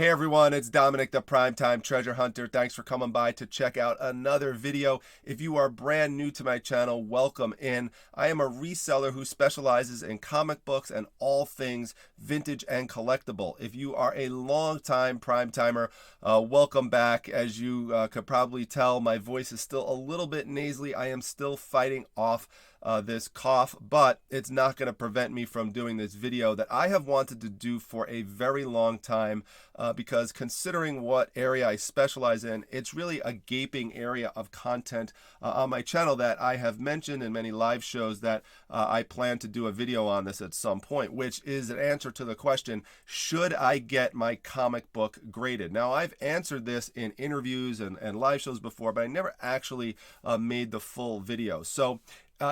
Hey everyone, it's Dominic the Primetime Treasure Hunter. Thanks for coming by to check out another video. If you are brand new to my channel, welcome in. I am a reseller who specializes in comic books and all things vintage and collectible. If you are a long-time Primetimer, welcome back. As you could probably tell, my voice is still a little bit nasally. I am still fighting off this cough, but it's not going to prevent me from doing this video that I have wanted to do for a very long time, because considering what area I specialize in, it's really a gaping area of content on my channel that I have mentioned in many live shows that I plan to do a video on this at some point, which is an answer to the question, should I get my comic book graded? Now, I've answered this in interviews and live shows before, but I never actually made the full video. So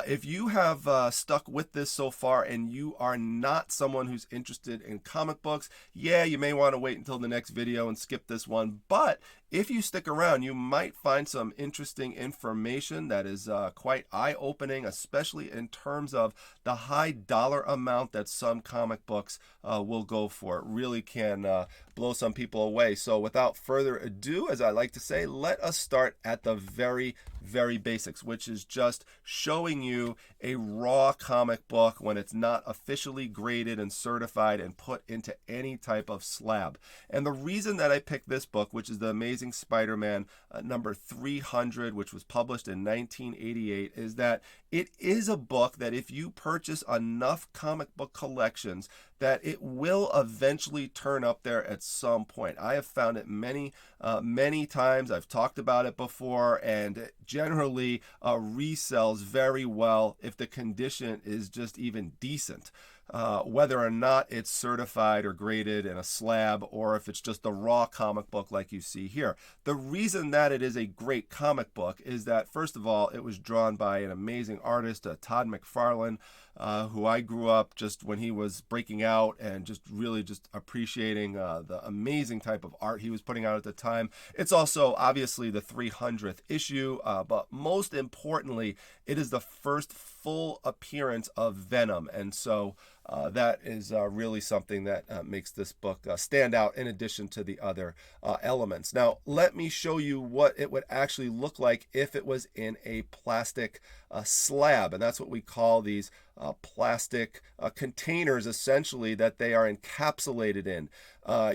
if you have stuck with this so far and you are not someone who's interested in comic books, yeah, you may want to wait until the next video and skip this one. But if you stick around, you might find some interesting information that is quite eye-opening, especially in terms of the high dollar amount that some comic books will go for. It really can blow some people away. So without further ado, as I like to say, let us start at the very basics, which is just showing you a raw comic book when it's not officially graded and certified and put into any type of slab. And the reason that I picked this book, which is the Amazing Spider-Man number 300, which was published in 1988, is that it is a book that if you purchase enough comic book collections, that it will eventually turn up there at some point. I have found it many times. I've talked about it before, and it generally resells very well if the condition is just even decent. Whether or not it's certified or graded in a slab, or if it's just a raw comic book like you see here. The reason that it is a great comic book is that, first of all, it was drawn by an amazing artist, Todd McFarlane, who I grew up just when he was breaking out and just really just appreciating the amazing type of art he was putting out at the time. It's also obviously the 300th issue, but most importantly, it is the first full appearance of Venom, and so that is really something that makes this book stand out in addition to the other elements. Now, let me show you what it would actually look like if it was in a plastic slab, and that's what we call these plastic containers, essentially, that they are encapsulated in.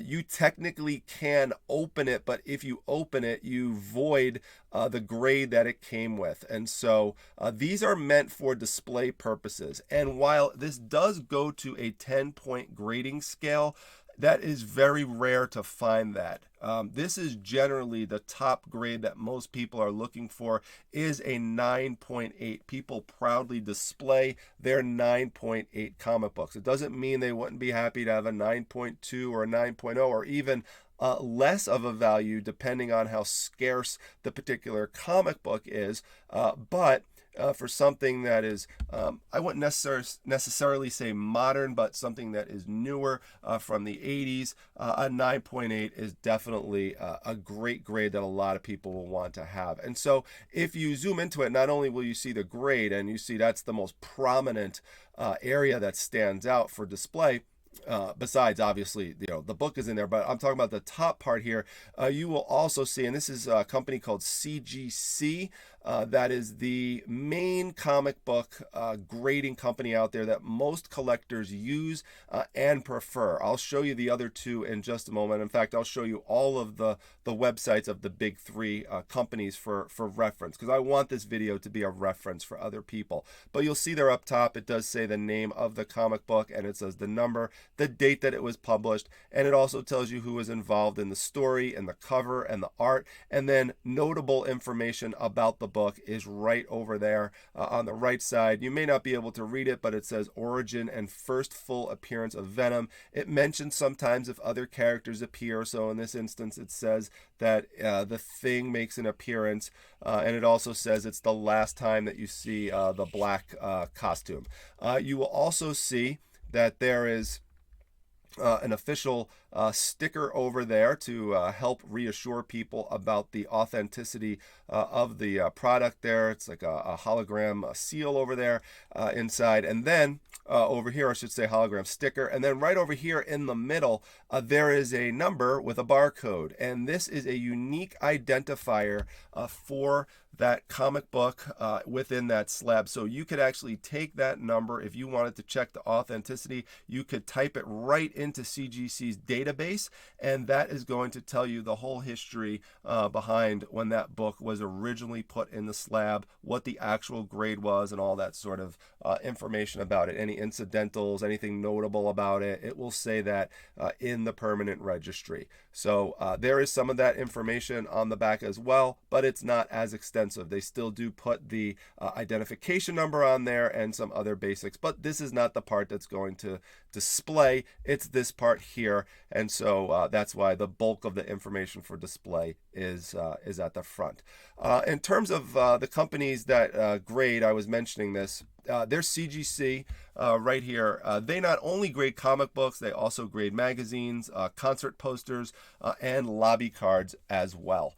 You technically can open it, but if you open it, you void the grade that it came with. And so these are meant for display purposes. And while this does go to a 10-point grading scale, that is very rare to find that. This is generally the top grade that most people are looking for is a 9.8. People proudly display their 9.8 comic books. It doesn't mean they wouldn't be happy to have a 9.2 or a 9.0 or even less of a value depending on how scarce the particular comic book is, but for something that is, I wouldn't necessarily say modern, but something that is newer from the 80s, a 9.8 is definitely a great grade that a lot of people will want to have. And so if you zoom into it, not only will you see the grade, and you see that's the most prominent area that stands out for display, besides obviously the book is in there, but I'm talking about the top part here. You will also see, and this is a company called CGC, that is the main comic book grading company out there that most collectors use and prefer. I'll show you the other two in just a moment. In fact, I'll show you all of the websites of the big three companies for reference, because I want this video to be a reference for other people. But you'll see there up top, it does say the name of the comic book, and it says the number, the date that it was published, and it also tells you who was involved in the story and the cover and the art, and then notable information about the book is right over there on the right side. You may not be able to read it, but it says origin and first full appearance of Venom. It mentions sometimes if other characters appear, so in this instance it says that the Thing makes an appearance, and it also says it's the last time that you see the black costume. You will also see that there is an official sticker over there to help reassure people about the authenticity of the product there. It's like a hologram seal over there inside. And then over here, I should say hologram sticker. And then right over here in the middle, there is a number with a barcode. And this is a unique identifier for that comic book within that slab. So you could actually take that number if you wanted to check the authenticity. You could type it right into CGC's database, and that is going to tell you the whole history behind when that book was originally put in the slab, what the actual grade was, and all that sort of information about it. Any incidentals, anything notable about it, it will say that in the permanent registry. So there is some of that information on the back as well, but it's not as extensive. They still do put the identification number on there and some other basics, but this is not the part that's going to display. It's this part here, and so that's why the bulk of the information for display is at the front. In terms of the companies that grade, I was mentioning this. There's CGC right here. They not only grade comic books, they also grade magazines, concert posters, and lobby cards as well.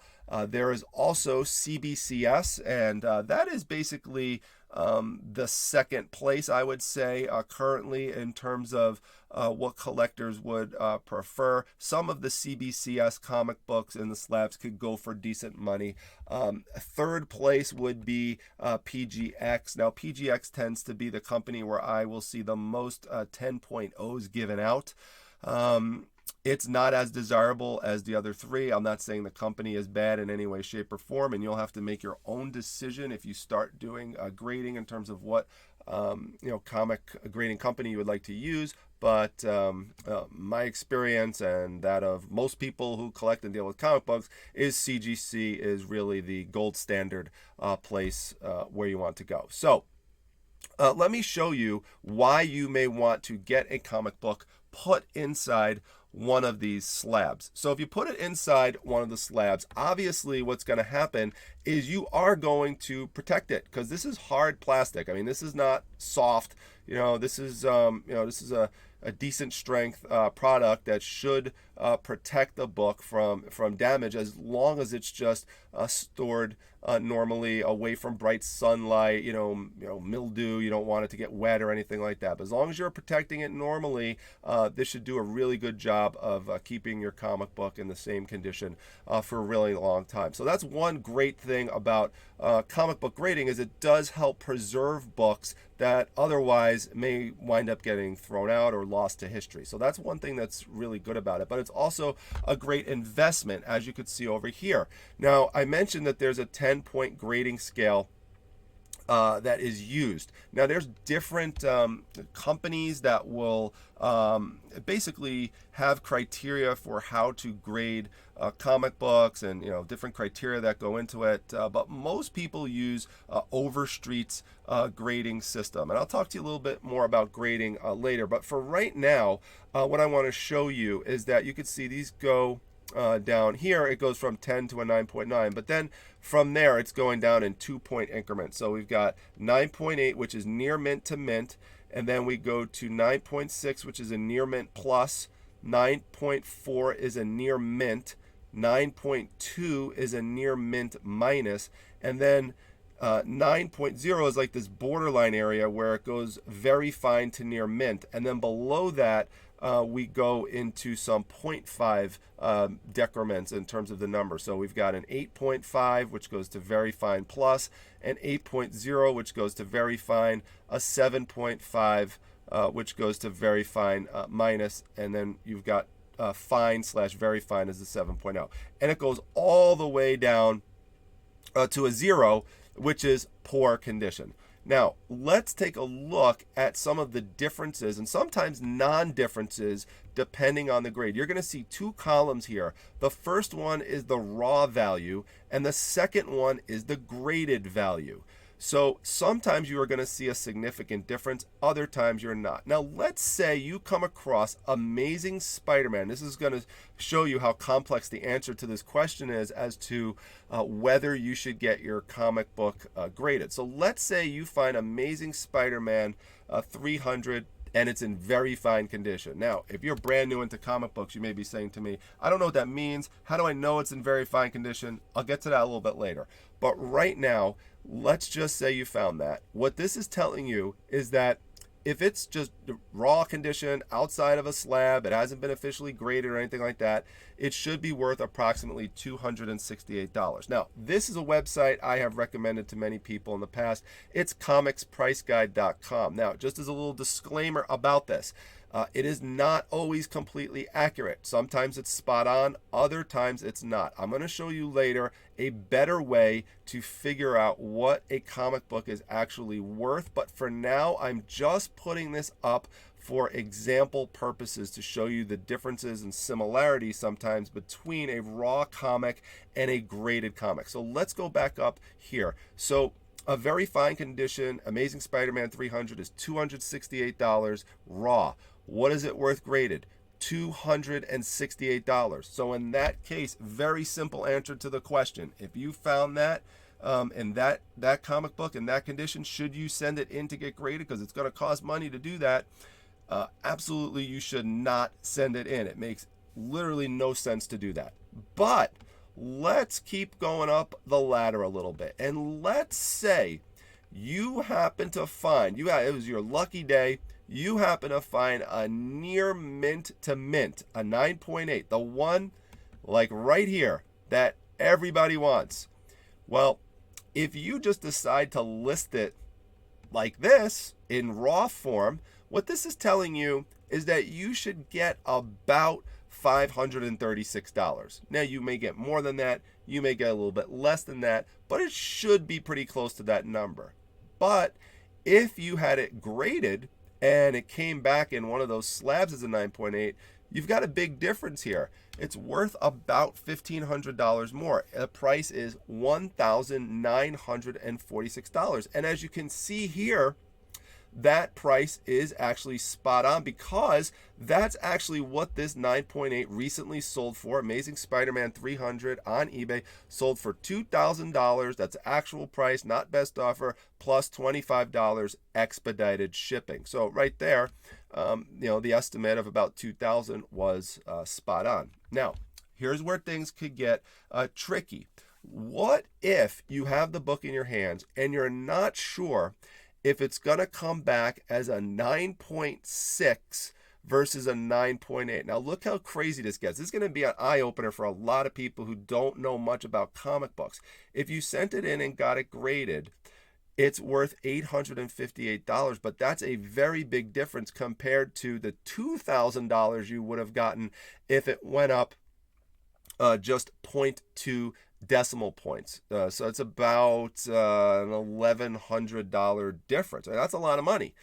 There is also CBCS, and that is basically the second place, I would say, currently in terms of what collectors would prefer. Some of the CBCS comic books in the slabs could go for decent money. Third place would be PGX. Now, PGX tends to be the company where I will see the most 10.0s given out. It's not as desirable as the other three. I'm not saying the company is bad in any way, shape, or form, and you'll have to make your own decision if you start doing grading in terms of what comic grading company you would like to use. But my experience and that of most people who collect and deal with comic books is CGC is really the gold standard place where you want to go. So let me show you why you may want to get a comic book put inside one of these slabs. So if you put it inside one of the slabs, obviously what's going to happen is you are going to protect it, because this is hard plastic. I mean, this is not soft. This is this is a decent strength product that should protect the book from damage, as long as it's just stored normally away from bright sunlight, mildew. You don't want it to get wet or anything like that. But as long as you're protecting it normally, this should do a really good job of keeping your comic book in the same condition for a really long time. So that's one great thing about comic book grading, is it does help preserve books that otherwise may wind up getting thrown out or lost to history. So that's one thing that's really good about it. But it's also a great investment, as you could see over here. Now, I mentioned that there's a 10-point grading scale that is used. Now, there's different companies that will basically have criteria for how to grade comic books, and different criteria that go into it. But most people use OVERSTREET's grading system, and I'll talk to you a little bit more about grading later. But for right now, what I want to show you is that you can see these go down here. It goes from 10 to a 9.9, but then from there it's going down in 2-point increments. So we've got 9.8, which is near mint to mint, and then we go to 9.6, which is a near mint plus, 9.4 is a near mint, 9.2 is a near mint minus, and then 9.0 is like this borderline area where it goes very fine to near mint, and then below that we go into some 0.5 decrements in terms of the number. So we've got an 8.5, which goes to very fine plus, an 8.0, which goes to very fine, a 7.5, which goes to very fine minus, and then you've got fine / very fine as the 7.0. And it goes all the way down to a 0, which is poor condition. Now, let's take a look at some of the differences, and sometimes non-differences, depending on the grade. You're going to see two columns here. The first one is the raw value, and the second one is the graded value. So sometimes you are going to see a significant difference, other times you're not. Now, let's say you come across Amazing Spider-Man. This is going to show you how complex the answer to this question is as to whether you should get your comic book graded. So let's say you find Amazing Spider-Man 300 and it's in very fine condition. Now, if you're brand new into comic books, you may be saying to me, I don't know what that means. How do I know it's in very fine condition? I'll get to that a little bit later. But right now, let's just say you found that. What this is telling you is that if it's just raw condition outside of a slab, it hasn't been officially graded or anything like that, it should be worth approximately $268. Now, this is a website I have recommended to many people in the past. It's comicspriceguide.com. Now, just as a little disclaimer about this, it is not always completely accurate. Sometimes it's spot on, other times it's not. I'm going to show you later a better way to figure out what a comic book is actually worth. But for now, I'm just putting this up for example purposes to show you the differences and similarities sometimes between a raw comic and a graded comic. So let's go back up here. So a very fine condition Amazing Spider-Man 300 is $268 raw. What is it worth graded? $268. So in that case, very simple answer to the question. If you found that in that comic book in that condition, should you send it in to get graded? Because it's going to cost money to do that. Absolutely, you should not send it in. It makes literally no sense to do that. But let's keep going up the ladder a little bit. And let's say you happen to find, it was your lucky day, you happen to find a near mint to mint, a 9.8, the one like right here that everybody wants. Well, if you just decide to list it like this in raw form, what this is telling you is that you should get about $536. Now, you may get more than that, you may get a little bit less than that, but it should be pretty close to that number. But if you had it graded and it came back in one of those slabs as a 9.8, you've got a big difference here. It's worth about $1,500 more. The price is $1,946. And as you can see here, that price is actually spot on because that's actually what this 9.8 recently sold for. Amazing Spider-Man 300 on eBay sold for $2,000. That's actual price, not best offer, plus $25 expedited shipping. So right there, the estimate of about $2,000 was spot on. Now, here's where things could get tricky. What if you have the book in your hands and you're not sure if it's going to come back as a 9.6 versus a 9.8. Now, look how crazy this gets. This is going to be an eye-opener for a lot of people who don't know much about comic books. If you sent it in and got it graded, it's worth $858, but that's a very big difference compared to the $2,000 you would have gotten if it went up just 0.2 decimal points. So it's about an $1,100 difference. That's a lot of money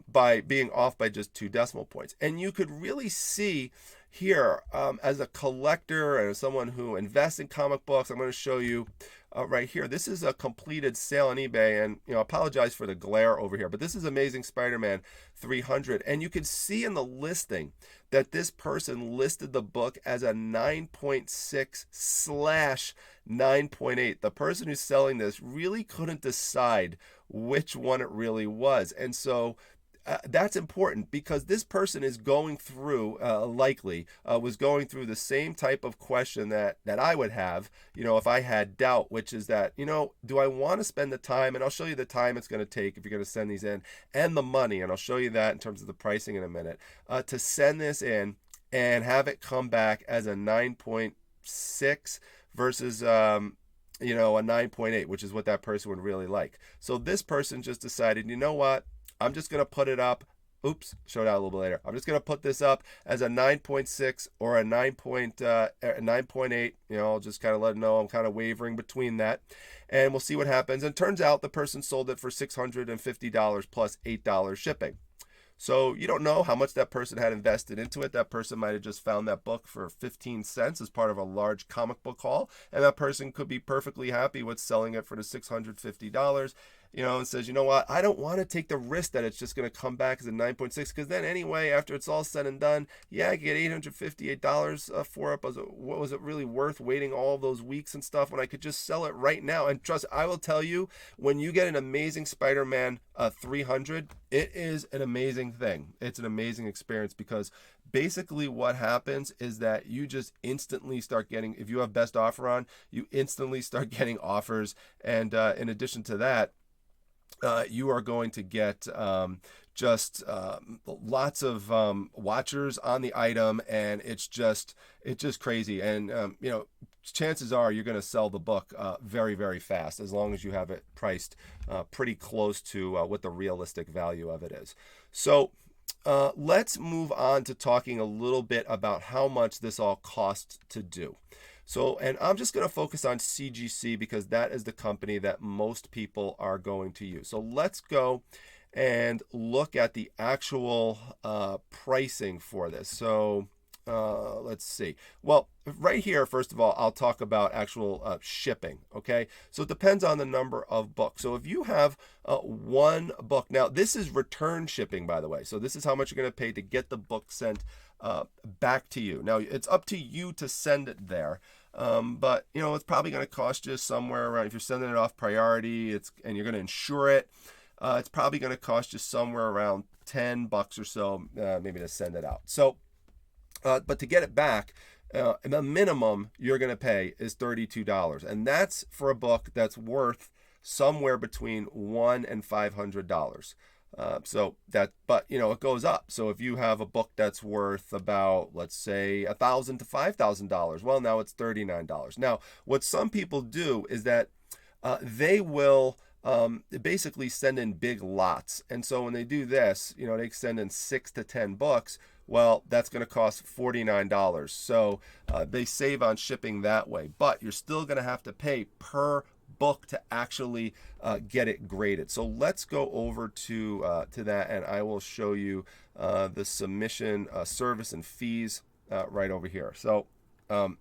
by being off by just 2 decimal points. And you could really see here as a collector and as someone who invests in comic books, I'm going to show you right here. This is a completed sale on eBay, and I apologize for the glare over here, but this is Amazing Spider-Man 300, and you can see in the listing that this person listed the book as a 9.6/9.8. The person who's selling this really couldn't decide which one it really was, and so that's important because this person is going through, likely was going through the same type of question that I would have, if I had doubt, which is that, do I want to spend the time, and I'll show you the time it's going to take if you're going to send these in, and the money, and I'll show you that in terms of the pricing in a minute, to send this in and have it come back as a 9.6 versus, a 9.8, which is what that person would really like. So this person just decided, you know what? I'm just going to put it up. Oops, show it out a little bit later. I'm just going to put this up as a 9.6 or a 9.8. I'll just kind of let them know I'm kind of wavering between that. And we'll see what happens. And it turns out the person sold it for $650 plus $8 shipping. So you don't know how much that person had invested into it. That person might have just found that book for 15 cents as part of a large comic book haul. And that person could be perfectly happy with selling it for the $650. and says, you know what, I don't want to take the risk that it's just going to come back as a 9.6, because then anyway, after it's all said and done, yeah, I could get $858 for it, but what was it really worth waiting all those weeks and stuff when I could just sell it right now? And trust, I will tell you, when you get an Amazing Spider-Man 300, it is an amazing thing. It's an amazing experience, because basically what happens is that you just instantly start getting, if you have best offer on, you instantly start getting offers. And in addition to that, you are going to get just lots of watchers on the item, and it's just crazy. And chances are you're going to sell the book very, very fast, as long as you have it priced pretty close to what the realistic value of it is. So let's move on to talking a little bit about how much this all costs to do. So, and I'm just going to focus on CGC, because that is the company that most people are going to use. So let's go and look at the actual pricing for this. So let's see. Well, right here, first of all, I'll talk about actual shipping. Okay, so it depends on the number of books. So if you have one book, now this is return shipping, by the way. So this is how much you're going to pay to get the book sent back to you. Now it's up to you to send it there. But it's probably going to cost you somewhere around, if you're sending it off priority, and you're going to insure it, it's probably going to cost you somewhere around $10 or so, maybe to send it out. So, but to get it back, the minimum you're going to pay is $32, and that's for a book that's worth somewhere between $100 and $500. So that, but it goes up. So if you have a book that's worth about, let's say, $1,000 to $5,000, well, now it's $39. Now, what some people do is that they will basically send in big lots, and so when they do this, they send in 6 to 10 books. Well, that's going to cost $49. So they save on shipping that way, but you're still going to have to pay per book to actually get it graded. So let's go over to that, and I will show you the submission service and fees right over here. So I'm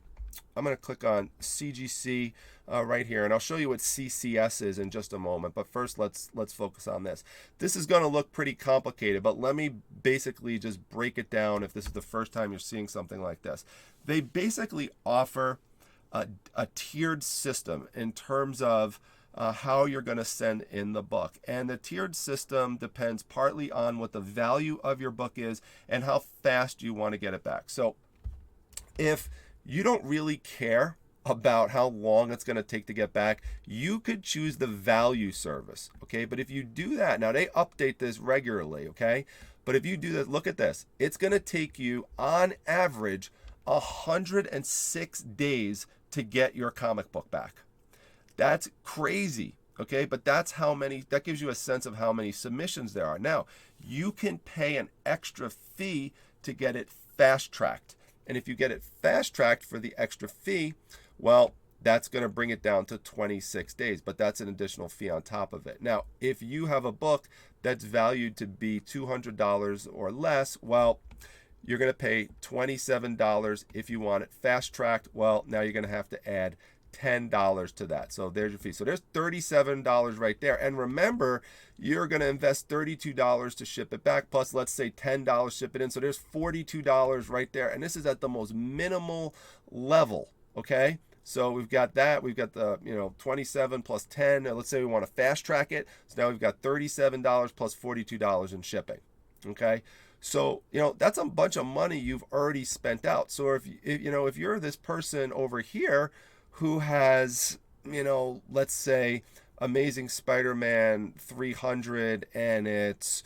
going to click on CGC right here, and I'll show you what CCS is in just a moment. But first, let's focus on this. This is going to look pretty complicated, but let me basically just break it down if this is the first time you're seeing something like this. They basically offer a tiered system in terms of how you're going to send in the book. And the tiered system depends partly on what the value of your book is and how fast you want to get it back. So if you don't really care about how long it's going to take to get back, you could choose the value service. Okay, but if you do that, now they update this regularly. Okay, but if you do that, look at this, it's going to take you on average 106 days to get your comic book back. That's crazy. Okay, but that's how many, that gives you a sense of how many submissions there are. Now, you can pay an extra fee to get it fast tracked. And if you get it fast tracked for the extra fee, well, that's going to bring it down to 26 days, but that's an additional fee on top of it. Now, if you have a book that's valued to be $200 or less, well, you're going to pay $27 if you want it fast tracked. Well, now you're going to have to add $10 to that. So there's your fee. So there's $37 right there. And remember, you're going to invest $32 to ship it back, plus let's say $10 ship it in. So there's $42 right there. And this is at the most minimal level. Okay. So we've got that. We've got the 27 plus 10. Now let's say we want to fast track it. So now we've got $37 plus $42 in shipping. Okay. So, that's a bunch of money you've already spent out. So if you're this person over here who has, let's say Amazing Spider-Man 300 and it's,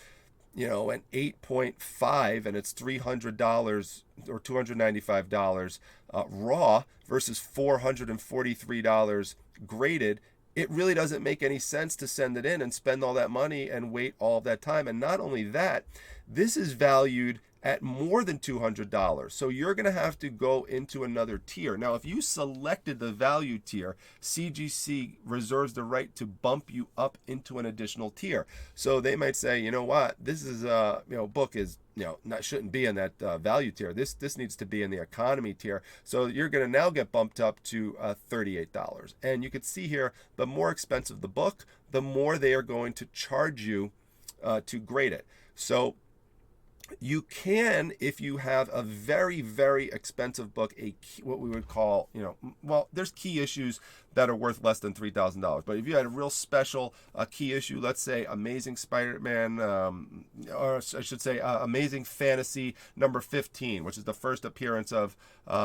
an 8.5 and it's $300 or $295 raw versus $443 graded, it really doesn't make any sense to send it in and spend all that money and wait all that time. And not only that, this is valued at more than $200. So you're going to have to go into another tier. Now, if you selected the value tier, CGC reserves the right to bump you up into an additional tier. So they might say, you know what, this is book is shouldn't be in that value tier. This needs to be in the economy tier. So you're going to now get bumped up to $38. And you can see here, the more expensive the book, the more they are going to charge you to grade it. So you can, if you have a very, very expensive book, what we would call, well, there's key issues that are worth less than $3,000. But if you had a real special key issue, let's say Amazing Spider-Man, or I should say Amazing Fantasy number 15, which is the first appearance of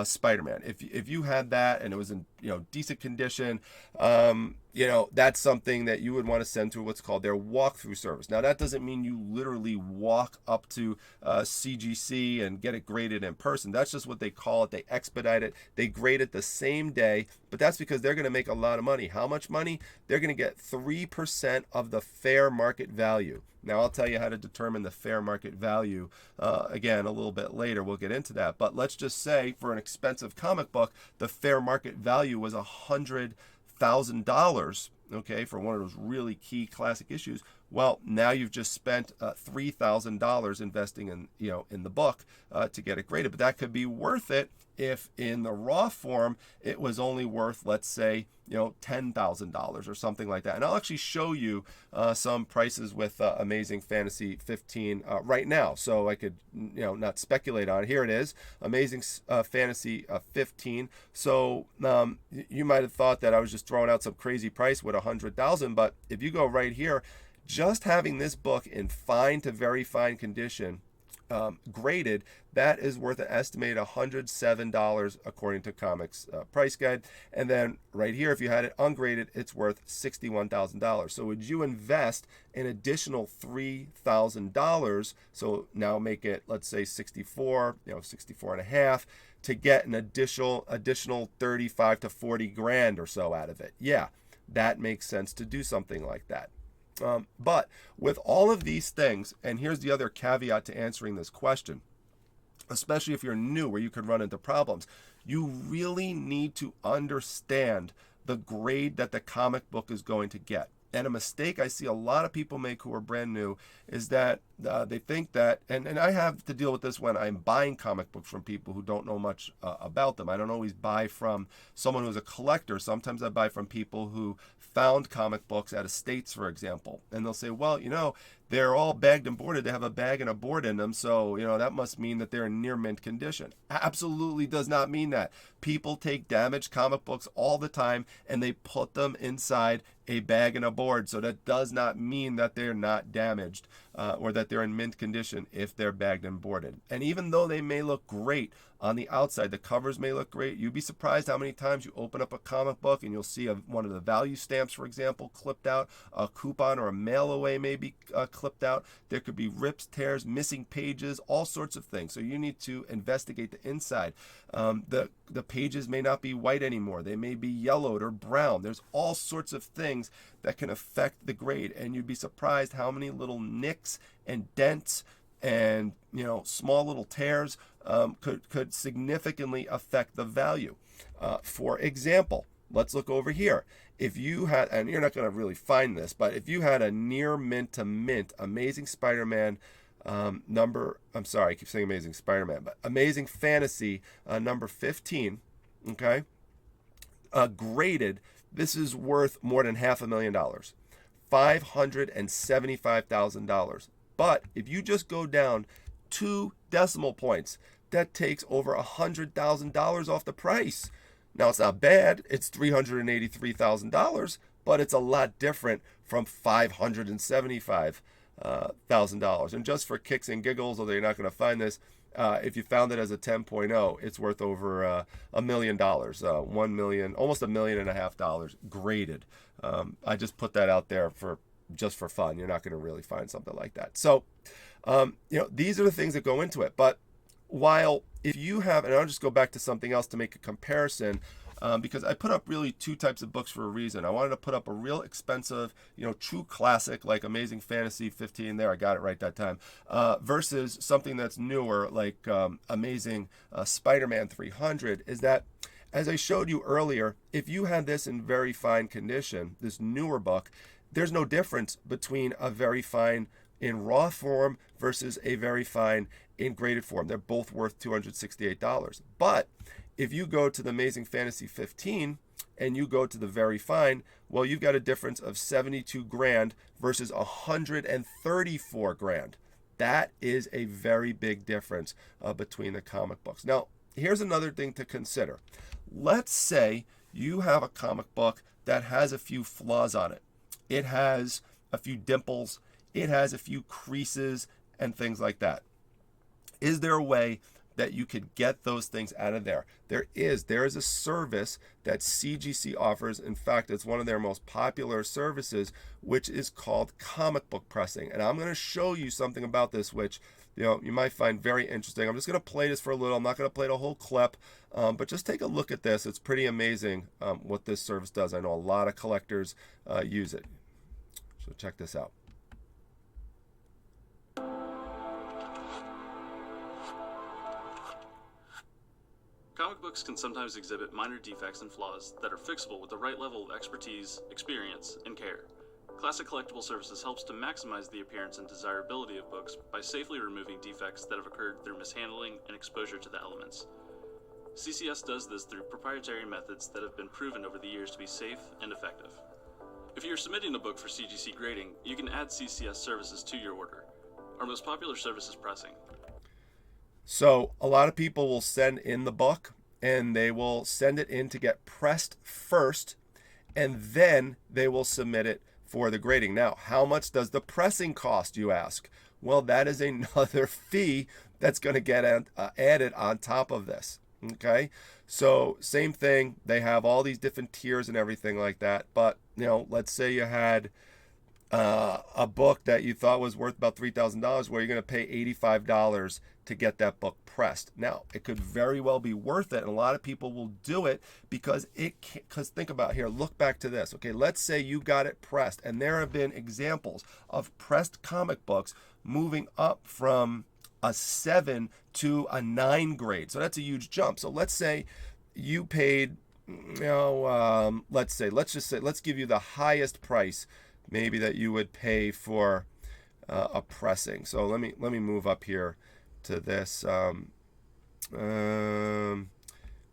Spider-Man. If you had that and it was in decent condition, that's something that you would want to send through what's called their walkthrough service. Now, that doesn't mean you literally walk up to CGC and get it graded in person. That's just what they call it. They expedite it. They grade it the same day, but that's because they're going to make a lot of money. How much money? They're going to get 3% of the fair market value. Now, I'll tell you how to determine the fair market value again a little bit later. We'll get into that. But let's just say for an expensive comic book, the fair market value was $100,000, okay, for one of those really key classic issues. Well, now you've just spent $3,000 investing in the book to get it graded. But that could be worth it if in the raw form it was only worth, let's say, $10,000 or something like that. And I'll actually show you some prices with Amazing Fantasy 15 right now, so I could not speculate on it. Here it is, Amazing Fantasy 15. So you might have thought that I was just throwing out some crazy price with 100,000, but if you go right here, just having this book in fine to very fine condition, graded, that is worth an estimated $107 according to Comics Price Guide. And then right here, if you had it ungraded, it's worth $61,000. So would you invest an additional $3,000? So now make it, let's say 64, 64 and a half, to get an additional 35 to 40 grand or so out of it. Yeah, that makes sense to do something like that. But with all of these things, and here's the other caveat to answering this question, especially if you're new where you could run into problems, you really need to understand the grade that the comic book is going to get. And a mistake I see a lot of people make who are brand new is that they think that, and I have to deal with this when I'm buying comic books from people who don't know much about them. I don't always buy from someone who's a collector. Sometimes I buy from people who found comic books at estates, for example. And they'll say, well, they're all bagged and boarded. They have a bag and a board in them. So, that must mean that they're in near mint condition. Absolutely does not mean that. People take damaged comic books all the time and they put them inside a bag and a board. So that does not mean that they're not damaged or that they're in mint condition if they're bagged and boarded. And even though they may look great on the outside, the covers may look great, you'd be surprised how many times you open up a comic book and you'll see one of the value stamps, for example, clipped out, a coupon or a mail away may be clipped out. There could be rips, tears, missing pages, all sorts of things. So you need to investigate the inside. The pages may not be white anymore. They may be yellowed or brown. There's all sorts of things that can affect the grade, and you'd be surprised how many little nicks and dents and small little tears could significantly affect the value. For example, let's look over here. If you had, and you're not going to really find this, but if you had a near mint to mint Amazing Spider-Man I keep saying Amazing Spider-Man, but Amazing Fantasy number 15, okay, graded, this is worth more than $500,000, $575,000. But if you just go down 2 decimal points, that takes over $100,000 off the price. Now, it's not bad. It's $383,000, but it's a lot different from $575,000. And just for kicks and giggles, although you're not going to find this, if you found it as a 10.0, it's worth over $1 million, $1 million, almost $1.5 million graded. I just put that out there just for fun. You're not going to really find something like that. So, these are the things that go into it. But while if you have, and I'll just go back to something else to make a comparison, because I put up really 2 types of books for a reason. I wanted to put up a real expensive, true classic like Amazing Fantasy 15. There, I got it right that time. Versus something that's newer like Amazing Spider-Man 300. Is that, as I showed you earlier, if you had this in very fine condition, this newer book, there's no difference between a very fine in raw form versus a very fine in graded form. They're both worth $268. But if you go to the Amazing Fantasy 15 and you go to the Very Fine, well, you've got a difference of 72 grand versus 134 grand. That is a very big difference between the comic books. Now, here's another thing to consider. Let's say you have a comic book that has a few flaws on it. It has a few dimples, it has a few creases and things like that. Is there a way that you could get those things out of there? There is a service that CGC offers. In fact, it's one of their most popular services, which is called comic book pressing. And I'm going to show you something about this, which you might find very interesting. I'm just going to play this for a little. I'm not going to play the whole clip, but just take a look at this. It's pretty amazing what this service does. I know a lot of collectors use it. So check this out. Comic books can sometimes exhibit minor defects and flaws that are fixable with the right level of expertise, experience, and care. Classic Collectible Services helps to maximize the appearance and desirability of books by safely removing defects that have occurred through mishandling and exposure to the elements. CCS does this through proprietary methods that have been proven over the years to be safe and effective. If you're submitting a book for CGC grading, you can add CCS services to your order. Our most popular service is pressing. So a lot of people will send in the book and they will send it in to get pressed first, and then they will submit it for the grading. Now, how much does the pressing cost, you ask? Well, that is another fee that's going to get added on top of this. Okay, so same thing. They have all these different tiers and everything like that. But let's say you had a book that you thought was worth about $3,000, where you're going to pay $85 to get that book pressed. Now, it could very well be worth it, and a lot of people will do it because think about here, look back to this. Okay, let's say you got it pressed, and there have been examples of pressed comic books moving up from a 7 to a 9 grade. So that's a huge jump. So let's say you paid, let's give you the highest price maybe that you would pay for a pressing. So let me move up here to this. So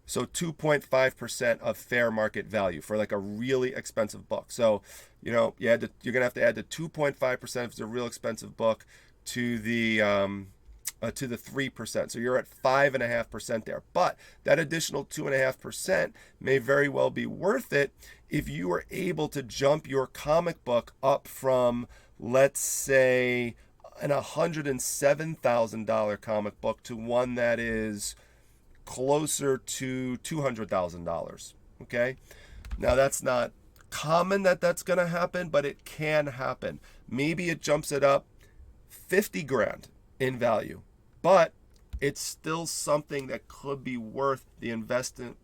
2.5% of fair market value for like a really expensive book. So you're gonna have to add the 2.5% if it's a real expensive book to the 3%. So you're at 5.5% there. But that additional 2.5% may very well be worth it if you were able to jump your comic book up from, let's say, an $107,000 comic book to one that is closer to $200,000. Okay, now that's not common that's going to happen, but it can happen. Maybe it jumps it up 50 grand in value, but it's still something that could be worth the investment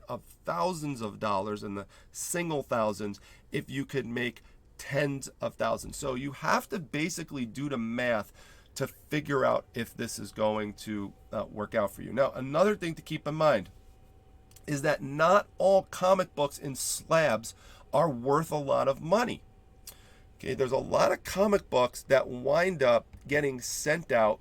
of thousands of dollars in the single thousands if you could make tens of thousands. So you have to basically do the math to figure out if this is going to work out for you. Now, another thing to keep in mind is that not all comic books in slabs are worth a lot of money. Okay, there's a lot of comic books that wind up getting sent out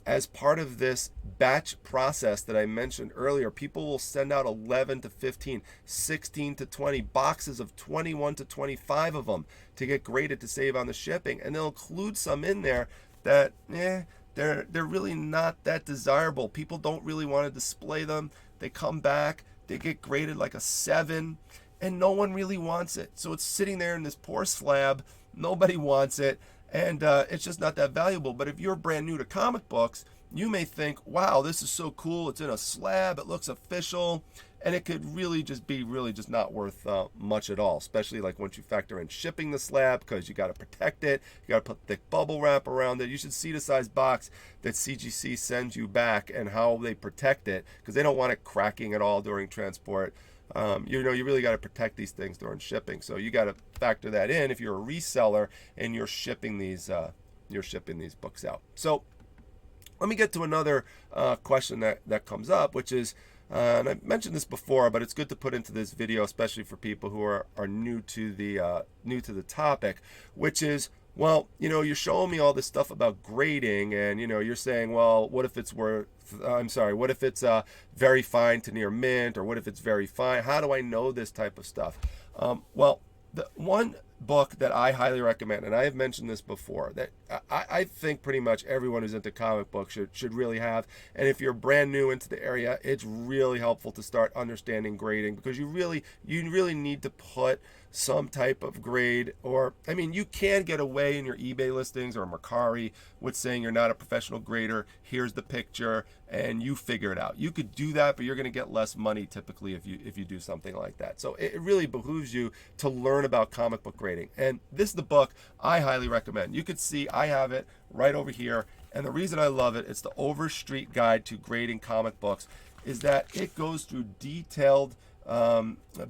as part of this batch process that I mentioned earlier. People will send out 11 to 15, 16 to 20 boxes of 21 to 25 of them to get graded to save on the shipping, and they'll include some in there that they're really not that desirable. People don't really want to display them. They come back, they get graded like a 7, and no one really wants it. So it's sitting there in this poor slab. Nobody wants it, and it's just not that valuable. But if you're brand new to comic books, you may think, wow, this is so cool. It's in a slab. It looks official. And it could really just be not worth much at all, especially like once you factor in shipping the slab, because you got to protect it. You got to put thick bubble wrap around it. You should see the size box that CGC sends you back and how they protect it, because they don't want it cracking at all during transport. You really got to protect these things during shipping. So you got to factor that in if you're a reseller and you're shipping these books out. So let me get to another question that comes up, which is, and I've mentioned this before, but it's good to put into this video, especially for people who are new to the topic, which is, well, you're showing me all this stuff about grading, and you're saying, well, what if it's what if it's very fine to near mint, or what if it's very fine? How do I know this type of stuff? Well, the one book that I highly recommend, and I have mentioned this before, that I think pretty much everyone who's into comic books should really have. And if you're brand new into the area, it's really helpful to start understanding grading, because you really need to put some type of grade. Or, I mean, you can get away in your eBay listings or Mercari with saying you're not a professional grader, here's the picture, and you figure it out. You could do that, but you're going to get less money typically if you do something like that. So it really behooves you to learn about comic book grading. And this is the book I highly recommend. You could see I have it right over here, and the reason I love it, it's the Overstreet Guide to Grading Comic Books, is that it goes through detailed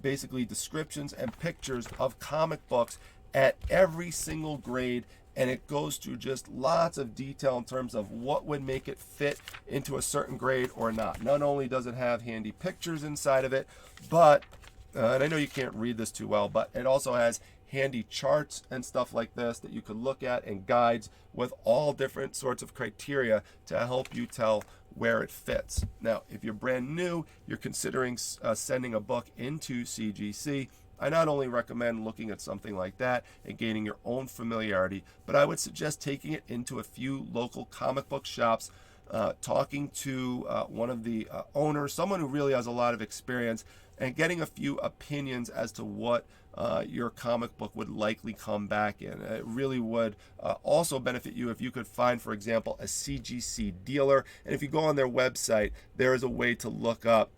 basically descriptions and pictures of comic books at every single grade, and it goes through just lots of detail in terms of what would make it fit into a certain grade or not. Not only does it have handy pictures inside of it, but and I know you can't read this too well, but it also has handy charts and stuff like this that you could look at, and guides with all different sorts of criteria to help you tell where it fits. Now, if you're brand new, you're considering sending a book into CGC, I not only recommend looking at something like that and gaining your own familiarity, but I would suggest taking it into a few local comic book shops, talking to one of the owners, someone who really has a lot of experience, and getting a few opinions as to what your comic book would likely come back in. It really would also benefit you if you could find, for example, a CGC dealer. And if you go on their website, there is a way to look up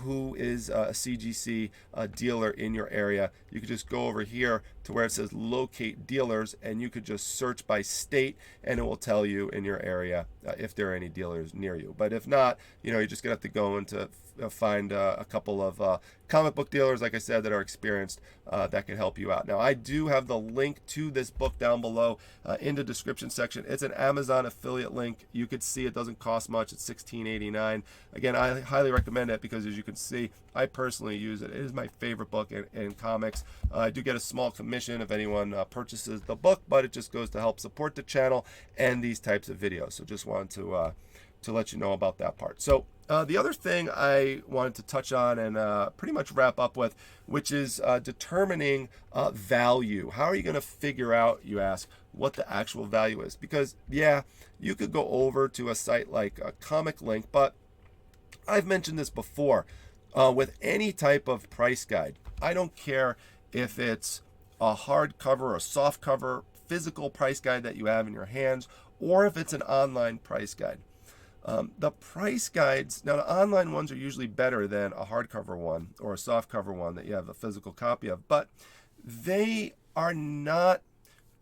who is a CGC dealer in your area. You could just go over here to where it says locate dealers, and you could just search by state, and it will tell you in your area if there are any dealers near you. But if not, you're just gonna have to go into find a couple of comic book dealers, like I said, that are experienced, that can help you out. Now, I do have the link to this book down below in the description section. It's an Amazon affiliate link. You could see it doesn't cost much. It's $16.89. Again, I highly recommend it because, as you can see, I personally use it. It is my favorite book in comics. I do get a small commission if anyone purchases the book, but it just goes to help support the channel and these types of videos. So just wanted to let you know about that part. So the other thing I wanted to touch on and pretty much wrap up with, which is determining value. How are you going to figure out, you ask, what the actual value is? Because, yeah, you could go over to a site like Comic Link, but I've mentioned this before. With any type of price guide, I don't care if it's a hardcover or a softcover physical price guide that you have in your hands, or if it's an online price guide. The price guides, now the online ones are usually better than a hardcover one or a softcover one that you have a physical copy of, but they are not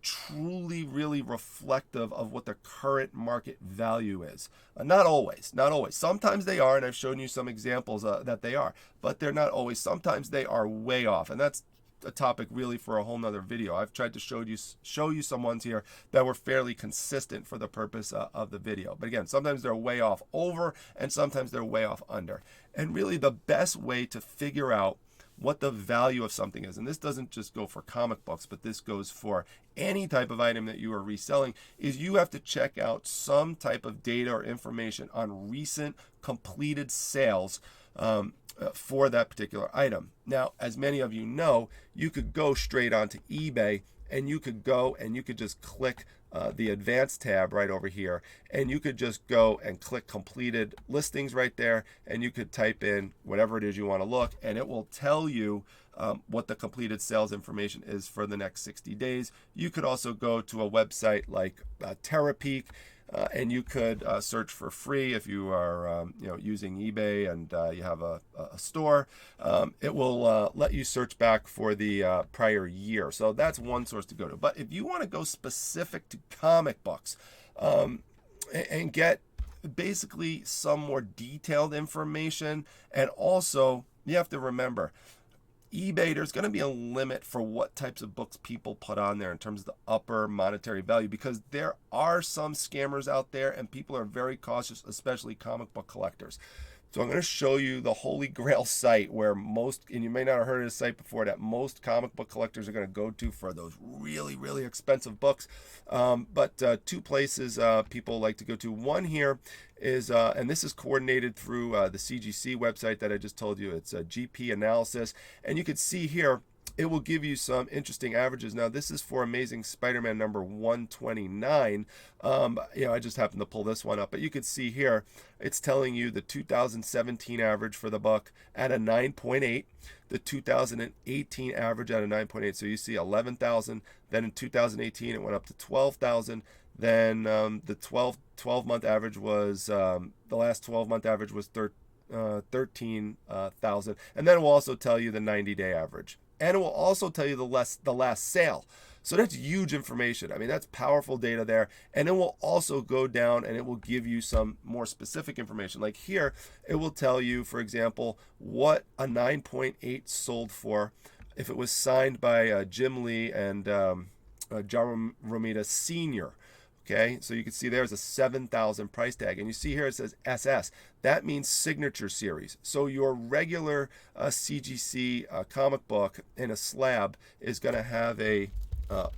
truly really reflective of what the current market value is. Not always. Sometimes they are, and I've shown you some examples that they are, but they're not always. Sometimes they are way off, and that's a topic really for a whole nother video. I've tried to show you some ones here that were fairly consistent for the purpose of the video. But again, sometimes they're way off over, and sometimes they're way off under. And really the best way to figure out what the value of something is, and this doesn't just go for comic books, but this goes for any type of item that you are reselling, is you have to check out some type of data or information on recent completed sales for that particular item. Now, as many of you know, you could go straight onto eBay, and you could go and you could just click the advanced tab right over here, and you could just go and click completed listings right there, and you could type in whatever it is you want to look, and it will tell you what the completed sales information is for the next 60 days. You could also go to a website like TerraPeak, and you could search for free if you are using eBay and you have a store. It will let you search back for the prior year. So that's one source to go to. But if you want to go specific to comic books and get basically some more detailed information, and also you have to remember, eBay, there's going to be a limit for what types of books people put on there in terms of the upper monetary value, because there are some scammers out there and people are very cautious, especially comic book collectors. So I'm going to show you the Holy Grail site where most, and you may not have heard of this site before, that most comic book collectors are going to go to for those really, really expensive books. But two places people like to go to. One here is, and this is coordinated through the CGC website that I just told you. It's a GP analysis. And you can see here, it will give you some interesting averages. Now, this is for Amazing Spider-Man number 129. I just happened to pull this one up, but you can see here, it's telling you the 2017 average for the book at a 9.8, the 2018 average at a 9.8. So you see 11,000. Then in 2018, it went up to 12,000. Then the 12-month average was, the last 12-month average was 13,000. And then it will also tell you the 90-day average. And it will also tell you the last sale. So that's huge information. I mean, that's powerful data there. And it will also go down and it will give you some more specific information. Like here, it will tell you, for example, what a 9.8 sold for if it was signed by Jim Lee and John Romita Sr. Okay, so you can see there's a 7,000 price tag, and you see here it says SS. That means signature series. So your regular CGC comic book in a slab is going to have a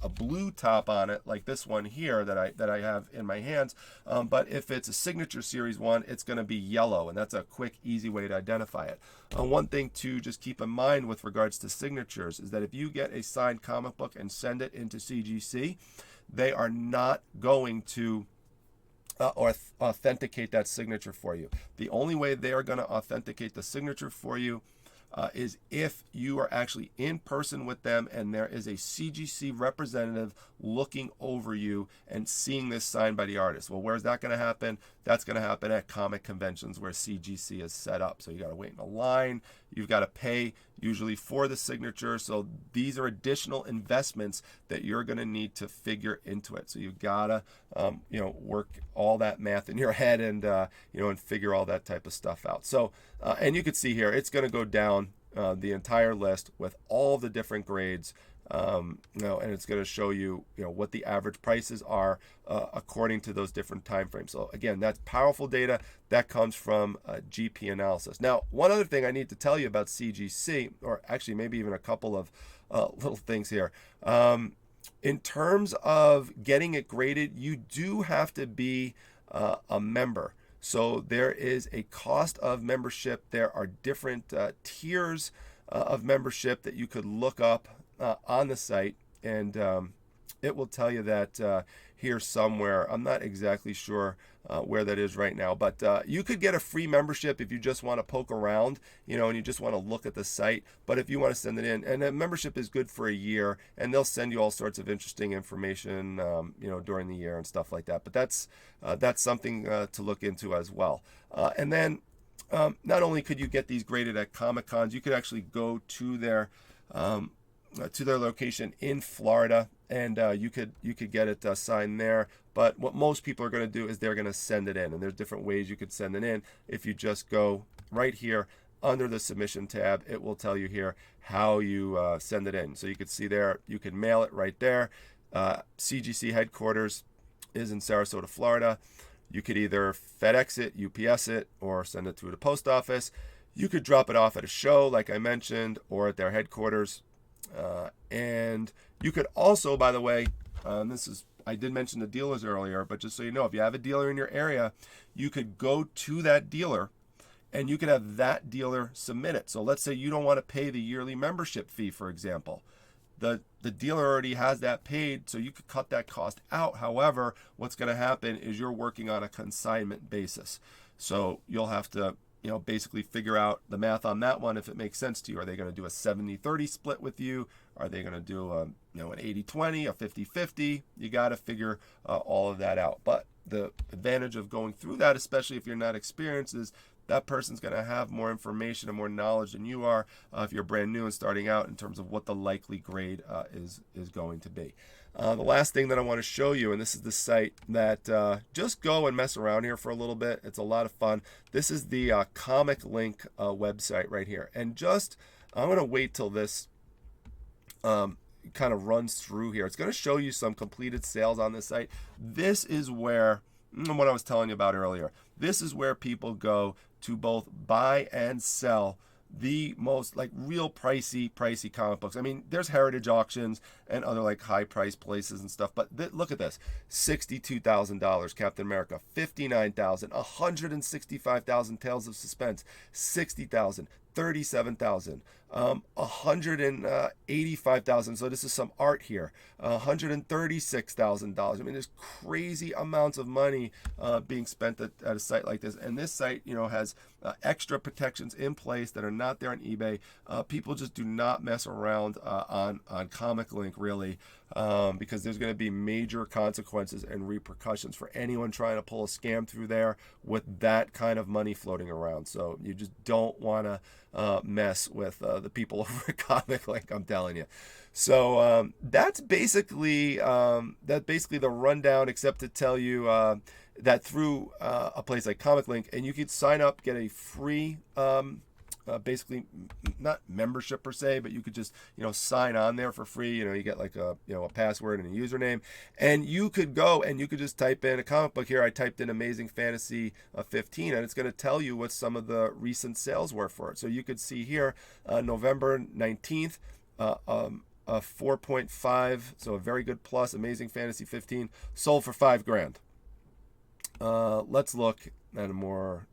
blue top on it, like this one here that I have in my hands. But if it's a signature series one, it's going to be yellow, and that's a quick, easy way to identify it. One thing to just keep in mind with regards to signatures is that if you get a signed comic book and send it into CGC, they are not going to authenticate that signature for you. The only way they are going to authenticate the signature for you is if you are actually in person with them and there is a CGC representative looking over you and seeing this signed by the artist. Well, where's that going to happen? That's going to happen at comic conventions where CGC is set up. So you got to wait in a line. You've got to pay usually for the signature. So these are additional investments that you're going to need to figure into it. So you've got to, work all that math in your head and, and figure all that type of stuff out. So, and you can see here, it's going to go down the entire list with all the different grades. And it's going to show you, what the average prices are according to those different time frames. So again, that's powerful data that comes from GP analysis. Now, one other thing I need to tell you about CGC, or actually maybe even a couple of little things here. In terms of getting it graded, you do have to be a member. So there is a cost of membership. There are different tiers of membership that you could look up on the site, and it will tell you that here somewhere. I'm not exactly sure where that is right now, but you could get a free membership if you just want to poke around, and you just want to look at the site. But if you want to send it in, and a membership is good for a year, and they'll send you all sorts of interesting information, during the year and stuff like that. But that's something to look into as well. And then not only could you get these graded at Comic Cons, you could actually go to their location in Florida, and you could get it signed there. But what most people are going to do is they're going to send it in, and there's different ways you could send it in. If you just go right here under the submission tab, it will tell you here how you send it in. So you can see there, you can mail it right there. CGC headquarters is in Sarasota, Florida. You could either FedEx it, UPS it, or send it through the post office. You could drop it off at a show, like I mentioned, or at their headquarters. And you could also, by the way, I did mention the dealers earlier, but just so you know, if you have a dealer in your area, you could go to that dealer and you could have that dealer submit it. So let's say you don't want to pay the yearly membership fee, for example. The dealer already has that paid, so you could cut that cost out. However, what's going to happen is you're working on a consignment basis. So you'll have to basically figure out the math on that one if it makes sense to you. Are they going to do a 70-30 split with you? Are they going to do an 80-20, a 50-50? You got to figure all of that out. But the advantage of going through that, especially if you're not experienced, is that person's going to have more information and more knowledge than you are if you're brand new and starting out in terms of what the likely grade is going to be. The last thing that I want to show you, and this is the site that just go and mess around here for a little bit. It's a lot of fun. This is the Comic Link website right here. And I'm going to wait till this kind of runs through here. It's going to show you some completed sales on this site. This is where what I was telling you about earlier. This is where people go to both buy and sell the most like real pricey comic books. I mean, there's heritage auctions and other like high price places and stuff, but look at this: $62,000 Captain America, 59,000, 165,000 Tales of Suspense, 60,000, 37,000, 185,000. So this is some art here. $136,000. I mean, there's crazy amounts of money being spent at a site like this. And this site, has extra protections in place that are not there on eBay. People just do not mess around on Comic Link, really, because there's going to be major consequences and repercussions for anyone trying to pull a scam through there with that kind of money floating around. So you just don't want to mess with the people over at Comic Link, I'm telling you. So that's basically the rundown, except to tell you that through a place like Comic Link, and you could sign up, get a free basically not membership per se, but you could just sign on there for free. You get like a password and a username, and you could go and you could just type in a comic book. Here I typed in Amazing Fantasy 15, and it's going to tell you what some of the recent sales were for it. So you could see here November 19th, a 4.5, so a very good plus. Amazing Fantasy 15 sold for $5,000. Let's look at a more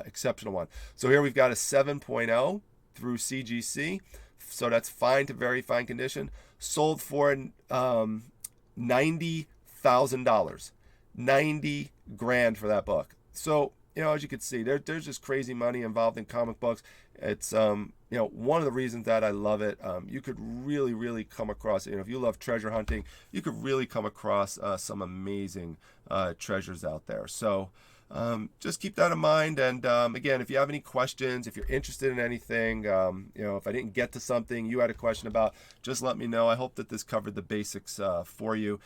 exceptional one. So here we've got a 7.0 through CGC, so that's fine to very fine condition. Sold for $90,000, $90,000 for that book. So as you can see, there's just crazy money involved in comic books. It's one of the reasons that I love it. You could really come across, if you love treasure hunting, you could really come across some amazing treasures out there. So just keep that in mind. And again, if you have any questions, if you're interested in anything, if I didn't get to something you had a question about, just let me know. I hope that this covered the basics for you.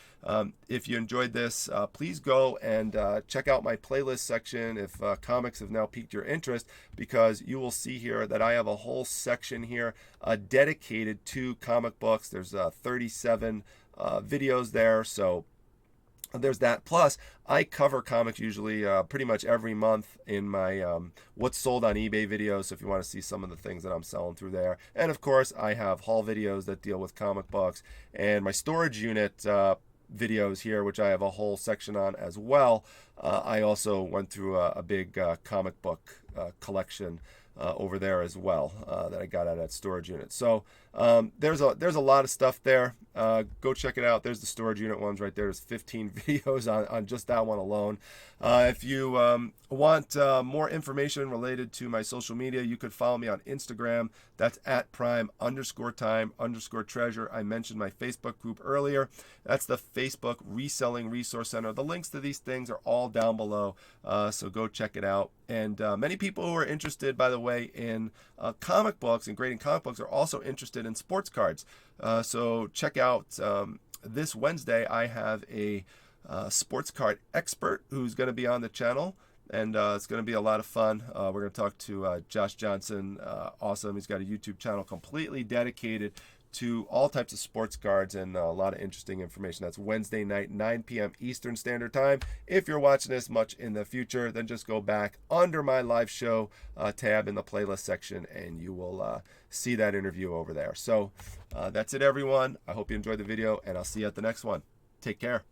If you enjoyed this, please go and check out my playlist section if comics have now piqued your interest, because you will see here that I have a whole section here dedicated to comic books. There's 37 videos there, so there's that. Plus, I cover comics usually pretty much every month in my what's sold on eBay videos. So if you want to see some of the things that I'm selling through there. And of course, I have haul videos that deal with comic books, and my storage unit videos here, which I have a whole section on as well. I also went through a big comic book collection over there as well that I got out of that storage unit. So there's a lot of stuff there. Go check it out. There's the storage unit ones right there. There's 15 videos on just that one alone. If you want more information related to my social media, you could follow me on Instagram. That's at prime_time_treasure. I mentioned my Facebook group earlier. That's the Facebook Reselling Resource Center. The links to these things are all down below, so go check it out. And many people who are interested, by the way, in comic books and grading comic books are also interested in sports cards. So check out this Wednesday, I have a sports card expert who's going to be on the channel, and it's going to be a lot of fun. We're going to talk to Josh Johnson. Awesome. He's got a YouTube channel completely dedicated to all types of sports cards and a lot of interesting information. That's Wednesday night, 9 p.m. Eastern Standard Time. If you're watching this much in the future, then just go back under my live show tab in the playlist section, and you will see that interview over there. So that's it, everyone. I hope you enjoyed the video, and I'll see you at the next one. Take care.